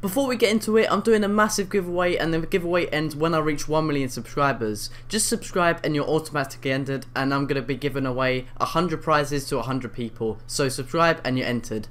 Before we get into it, I'm doing a massive giveaway, and the giveaway ends when I reach 1 million subscribers. Just subscribe and you're automatically entered, and I'm going to be giving away 100 prizes to 100 people. So subscribe and you're entered.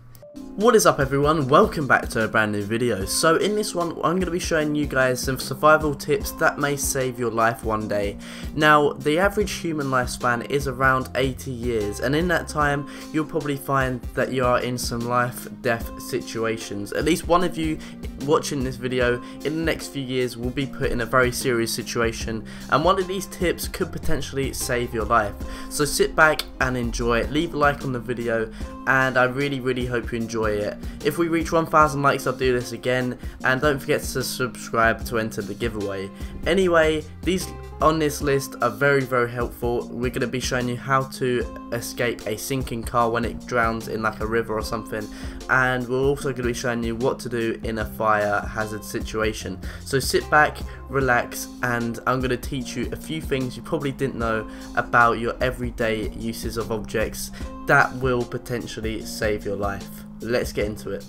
What is up everyone, welcome back to a brand new video. So in this one I'm going to be showing you guys some survival tips that may save your life one day. Now the average human lifespan is around 80 years, and in that time you'll probably find that you are in some life-death situations. At least one of you watching this video in the next few years will be put in a very serious situation, and one of these tips could potentially save your life. So sit back and enjoy it, leave a like on the video, and I really hope you enjoy it. If we reach 1,000 likes I'll do this again, and don't forget to subscribe to enter the giveaway. Anyway, these on this list are very helpful. We're going to be showing you how to escape a sinking car when it drowns in like a river or something, and we're also going to be showing you what to do in a fire hazard situation. So sit back, relax, and I'm going to teach you a few things you probably didn't know about your everyday uses of objects that will potentially save your life. Let's get into it.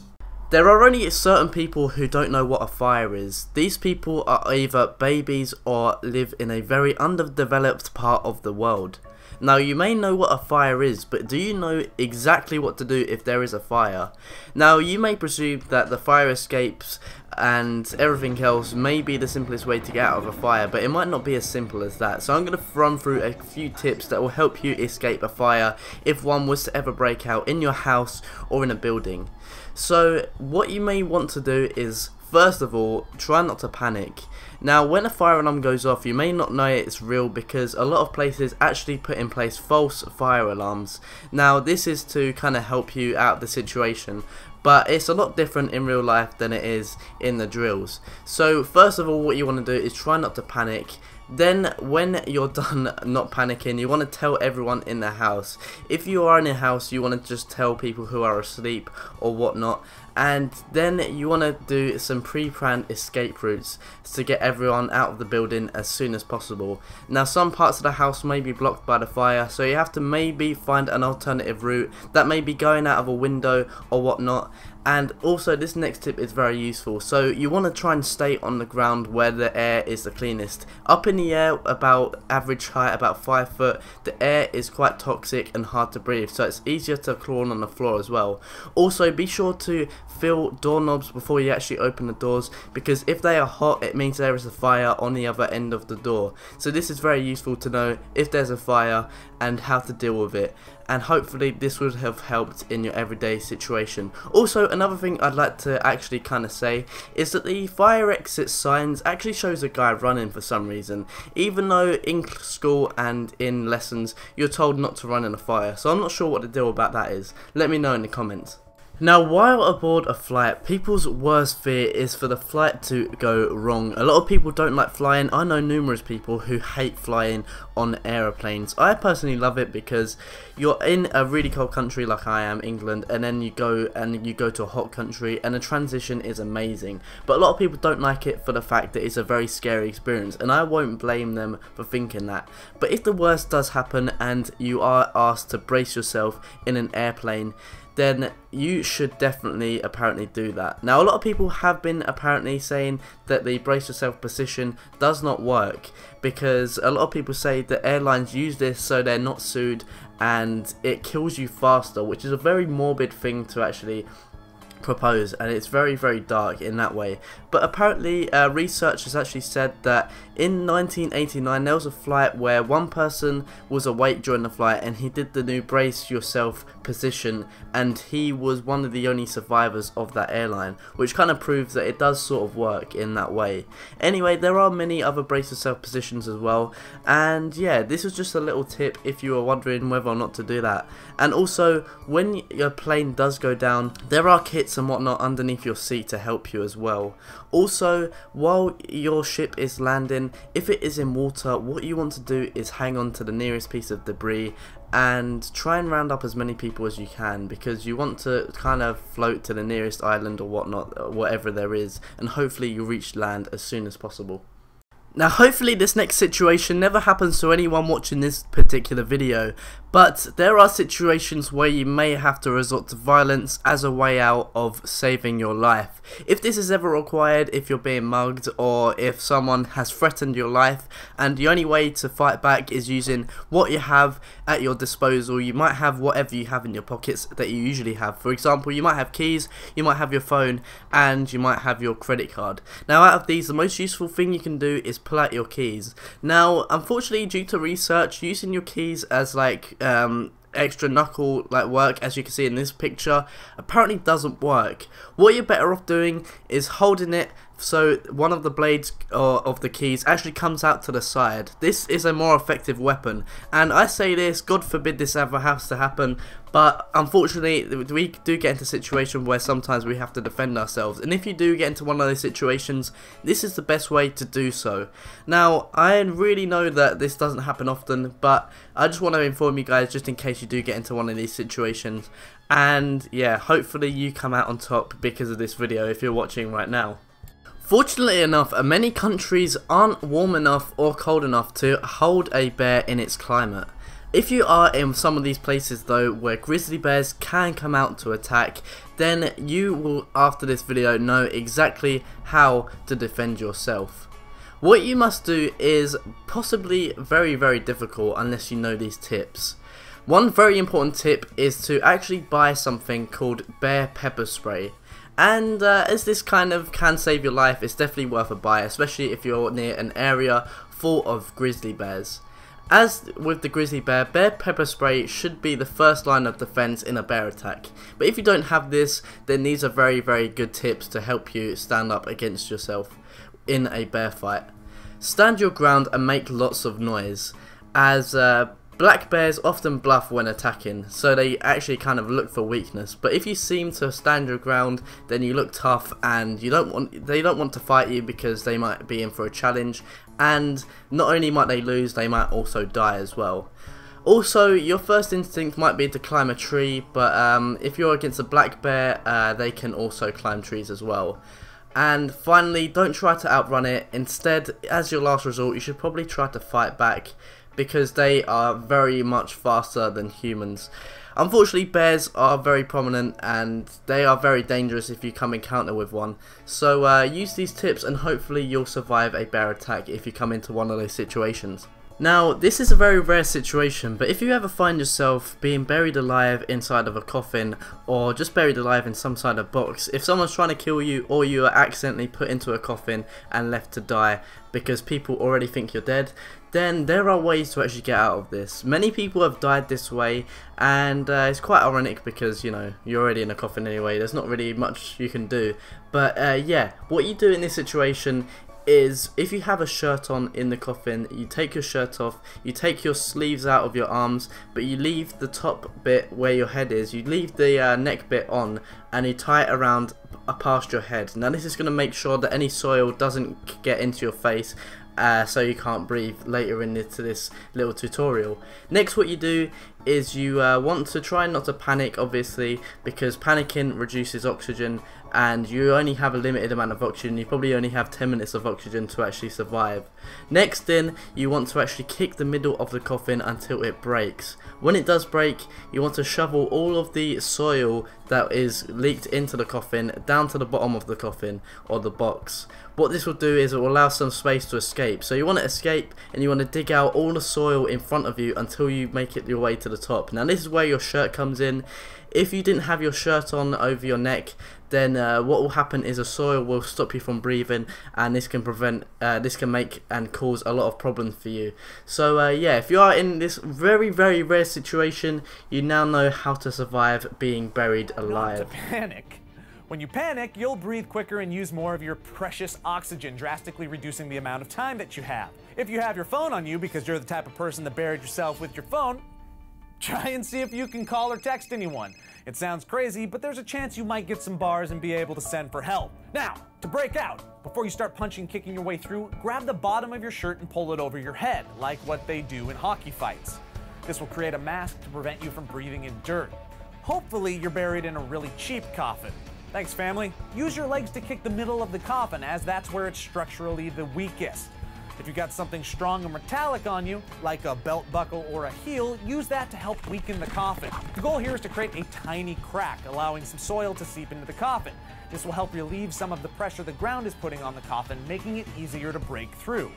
There are only certain people who don't know what a fire is. These people are either babies or live in a very underdeveloped part of the world. Now you may know what a fire is, but do you know exactly what to do if there is a fire? Now you may presume that the fire escapes and everything else may be the simplest way to get out of a fire, but it might not be as simple as that. So I'm going to run through a few tips that will help you escape a fire if one was to ever break out in your house or in a building. So what you may want to do is, first of all, try not to panic. Now when a fire alarm goes off, you may not know it's real because a lot of places actually put in place false fire alarms. Now this is to kind of help you out of the situation, but it's a lot different in real life than it is in the drills. So first of all, what you want to do is try not to panic. Then when you're done not panicking, you want to tell everyone in the house. If you are in a house, you want to just tell people who are asleep or whatnot, and then you want to do some pre-planned escape routes to get everyone out of the building as soon as possible. Now some parts of the house may be blocked by the fire, so you have to maybe find an alternative route that may be going out of a window or whatnot. And also this next tip is very useful. So you want to try and stay on the ground where the air is the cleanest. Up in the air, about average height, about 5 foot, the air is quite toxic and hard to breathe, so it's easier to crawl on the floor as well. Also be sure to feel doorknobs before you actually open the doors, because if they are hot it means there is a fire on the other end of the door. So this is very useful to know if there's a fire and how to deal with it, and hopefully this would have helped in your everyday situation. Also another thing I'd like to actually kind of say is that the fire exit signs actually shows a guy running for some reason, even though in school and in lessons you're told not to run in a fire. So I'm not sure what the deal about that is. Let me know in the comments. Now while aboard a flight, people's worst fear is for the flight to go wrong. A lot of people don't like flying. I know numerous people who hate flying on aeroplanes. I personally love it because you're in a really cold country like I am, England, and then you go to a hot country and the transition is amazing. But a lot of people don't like it for the fact that it's a very scary experience, and I won't blame them for thinking that. But if the worst does happen and you are asked to brace yourself in an airplane, then you should definitely apparently do that. Now a lot of people have been apparently saying that the brace yourself position does not work, because a lot of people say that airlines use this so they're not sued and it kills you faster, which is a very morbid thing to actually propose, and it's very dark in that way. But apparently research has actually said that in 1989 there was a flight where one person was awake during the flight and he did the new brace yourself position, and he was one of the only survivors of that airline, which kind of proves that it does sort of work in that way. Anyway, there are many other brace yourself positions as well, and yeah, this was just a little tip if you were wondering whether or not to do that. And also when your plane does go down, there are kits and whatnot underneath your seat to help you as well. Also, while your ship is landing, if it is in water, what you want to do is hang on to the nearest piece of debris and try and round up as many people as you can, because you want to kind of float to the nearest island or whatnot, whatever there is, and hopefully you reach land as soon as possible. Now hopefully this next situation never happens to anyone watching this particular video, but there are situations where you may have to resort to violence as a way out of saving your life. If this is ever required, if you're being mugged or if someone has threatened your life and the only way to fight back is using what you have at your disposal, you might have whatever you have in your pockets that you usually have. For example, you might have keys, you might have your phone, and you might have your credit card. Now out of these, the most useful thing you can do is pull out your keys. Now unfortunately, due to research, using your keys as like extra knuckle like work, as you can see in this picture, apparently doesn't work. What you're better off doing is holding it so one of the blades of the keys actually comes out to the side. This is a more effective weapon, and I say this, God forbid this ever has to happen, but unfortunately we do get into a situation where sometimes we have to defend ourselves, and if you do get into one of those situations, this is the best way to do so. Now I really know that this doesn't happen often, but I just want to inform you guys just in case you do get into one of these situations, and yeah, hopefully you come out on top because of this video if you're watching right now. Fortunately enough, many countries aren't warm enough or cold enough to hold a bear in its climate. If you are in some of these places though where grizzly bears can come out to attack, then you will after this video know exactly how to defend yourself. What you must do is possibly very difficult unless you know these tips. One very important tip is to actually buy something called bear pepper spray. And as this kind of can save your life, it's definitely worth a buy, especially if you're near an area full of grizzly bears. As with the grizzly bear, bear pepper spray should be the first line of defense in a bear attack. But if you don't have this, then these are very good tips to help you stand up against yourself in a bear fight. Stand your ground and make lots of noise, as black bears often bluff when attacking, so they actually kind of look for weakness. But if you seem to stand your ground, then you look tough, and they don't want to fight you because they might be in for a challenge, and not only might they lose, they might also die as well. Also, your first instinct might be to climb a tree, but if you're against a black bear, they can also climb trees as well. And finally, don't try to outrun it. Instead, as your last resort, you should probably try to fight back, because they are very much faster than humans. Unfortunately, bears are very prominent and they are very dangerous if you come encounter with one. So use these tips and hopefully you'll survive a bear attack if you come into one of those situations. Now, this is a very rare situation, but if you ever find yourself being buried alive inside of a coffin or just buried alive in some sort of box, if someone's trying to kill you or you are accidentally put into a coffin and left to die because people already think you're dead, then there are ways to actually get out of this. Many people have died this way, and it's quite ironic because, you know, you're already in a coffin anyway, there's not really much you can do. But yeah, what you do in this situation is, if you have a shirt on in the coffin, you take your shirt off, you take your sleeves out of your arms, but you leave the top bit where your head is, you leave the neck bit on, and you tie it around past your head. Now this is going to make sure that any soil doesn't get into your face, so you can't breathe later into this little tutorial. Next, what you do is you want to try not to panic, obviously, because panicking reduces oxygen and you only have a limited amount of oxygen. You probably only have 10 minutes of oxygen to actually survive. Next then, you want to actually kick the middle of the coffin until it breaks. When it does break, you want to shovel all of the soil that is leaked into the coffin down to the bottom of the coffin or the box. What this will do is it will allow some space to escape. So you want to escape and you want to dig out all the soil in front of you until you make it your way to the top. Now this is where your shirt comes in. If you didn't have your shirt on over your neck, then what will happen is the soil will stop you from breathing, and this can make and cause a lot of problems for you. So yeah, if you are in this very rare situation, you now know how to survive being buried alive. Not to panic. When you panic, you'll breathe quicker and use more of your precious oxygen, drastically reducing the amount of time that you have. If you have your phone on you because you're the type of person that buried yourself with your phone, try and see if you can call or text anyone. It sounds crazy, but there's a chance you might get some bars and be able to send for help. Now, to break out, before you start punching, kicking your way through, grab the bottom of your shirt and pull it over your head, like what they do in hockey fights. This will create a mask to prevent you from breathing in dirt. Hopefully, you're buried in a really cheap coffin. Thanks, family. Use your legs to kick the middle of the coffin, as that's where it's structurally the weakest. If you got something strong and metallic on you, like a belt buckle or a heel, use that to help weaken the coffin. The goal here is to create a tiny crack, allowing some soil to seep into the coffin. This will help relieve some of the pressure the ground is putting on the coffin, making it easier to break through.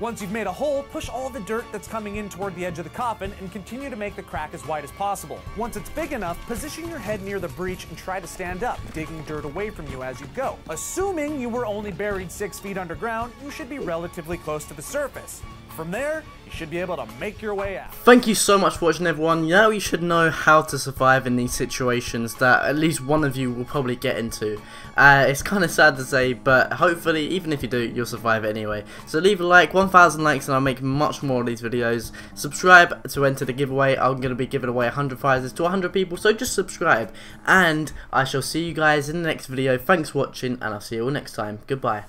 Once you've made a hole, push all the dirt that's coming in toward the edge of the coffin and continue to make the crack as wide as possible. Once it's big enough, position your head near the breach and try to stand up, digging dirt away from you as you go. Assuming you were only buried 6 feet underground, you should be relatively close to the surface. From there, you should be able to make your way out. Thank you so much for watching, everyone. Now you should know how to survive in these situations that at least one of you will probably get into. It's kind of sad to say, but hopefully, even if you do, you'll survive it anyway. So leave a like, 1,000 likes and I'll make much more of these videos. Subscribe to enter the giveaway. I'm going to be giving away 100 prizes to 100 people, so just subscribe. And I shall see you guys in the next video. Thanks for watching, and I'll see you all next time. Goodbye.